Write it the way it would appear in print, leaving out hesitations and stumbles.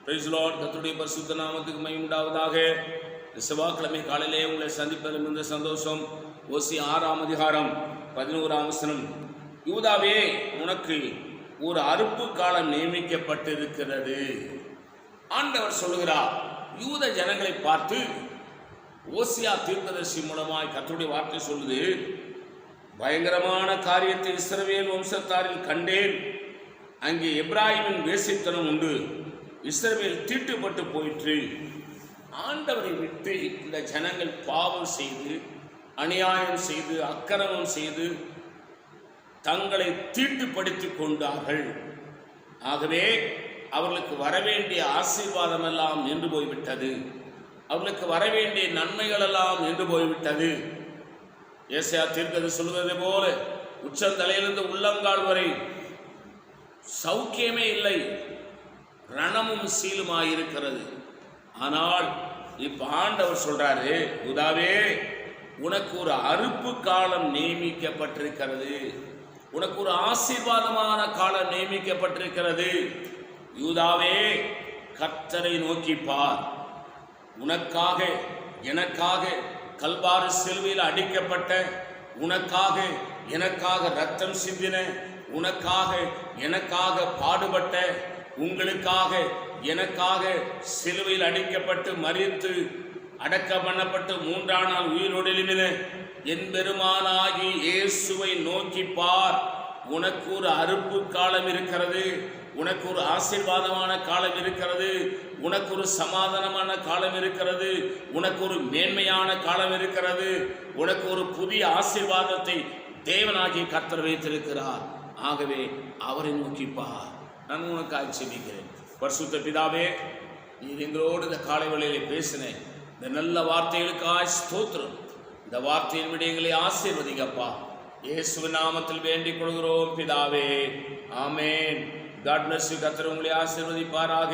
Price Lord. கர்த்தருடைய பரிசுத்த நாமத்துக்கு மகிமை உண்டாவதாக. செவ்வாய்க்கிழமை காலையிலே உங்களை சந்திப்பதில் மிகுந்த சந்தோஷம். ஓசியா 6ஆம் அதிகாரம் 11ஆம் வசனம். யூதாவே, உனக்கு ஒரு அறுப்பு காலம் நியமிக்கப்பட்டிருக்கிறது. ஆண்டவர் சொல்லுகிறார். யூத ஜனங்களை பார்த்து ஓசியா தீர்க்கதரிசி மூலமாய் கர்த்தருடைய வார்த்தை சொல்லுது, பயங்கரமான காரியத்தை இஸ்ரவேல் வம்சத்தாரில் கண்டேன். அங்கே எப்ராஹிமின் வேசித்தனம் உண்டு. இஸ்ரவேல் தீட்டுப்பட்டு போயிற்று. ஆண்டவரை விட்டு இந்த ஜனங்கள் பாவம் செய்து, அநியாயம் செய்து, அக்கிரமம் செய்து தங்களை தீட்டுப்படுத்திக் கொண்டார்கள். ஆகவே அவர்களுக்கு வரவேண்டிய ஆசீர்வாதம் எல்லாம் நின்று போய்விட்டது. அவர்களுக்கு வரவேண்டிய நன்மைகள் எல்லாம் நின்று போய்விட்டது. ஏசாயா தீர்க்கதரிசி சொல்வதை போல உச்சந்தலையிலிருந்து உள்ளங்கால் வரை சௌக்கியமே இல்லை, ரணமும் சீலுமாயிருக்கிறது. ஆனால் இப்ப ஆண்டவர் சொல்றாரு, யூதாவே, உனக்கு ஒரு அறுப்பு காலம் நியமிக்கப்பட்டிருக்கிறது. உனக்கு ஒரு ஆசீர்வாதமான காலம் நியமிக்கப்பட்டிருக்கிறது. யூதாவே, கர்த்தரை நோக்கி பார். உனக்காக எனக்காக கல்வாரி சிலுவையில் அடிக்கப்பட்ட, உனக்காக எனக்காக ரத்தம் சிந்தின, உனக்காக எனக்காக பாடுபட்ட, உங்களுக்காக எனக்காக சிலுவையில் அடிக்கப்பட்டு மரித்து அடக்கம் பண்ணப்பட்டு 3ஆம் நாள் உயிரோடு எழும்பின என் பெருமானாகி இயேசுவை நோக்கி பார். உனக்கு ஒரு அறுப்பு காலம் இருக்கிறது. உனக்கு ஒரு ஆசீர்வாதமான காலம் இருக்கிறது. உனக்கு ஒரு சமாதானமான காலம் இருக்கிறது. உனக்கு ஒரு மேன்மையான காலம் இருக்கிறது. உனக்கு ஒரு புதிய ஆசீர்வாதத்தை தேவனாகிய கர்த்தர் வைத்திருக்கிறார். ஆகவே அவரை நோக்கி பார். நான் உனக்காக செபிக்கிறேன். பரிசுத்த பிதாவே, நீர் எங்களோடு இந்த காலை வேளையிலே பேசினேன். இந்த நல்ல வார்த்தைகளுக்காக ஸ்தோத்திரம். இந்த வார்த்தையின் விடயங்களை ஆசீர்வதிங்கப்பா. இயேசுவின் நாமத்தில் வேண்டிக் கொள்கிறோம் பிதாவே. ஆமேன். God bless you. கர்த்தர் உங்களை ஆசீர்வதிப்பாராக.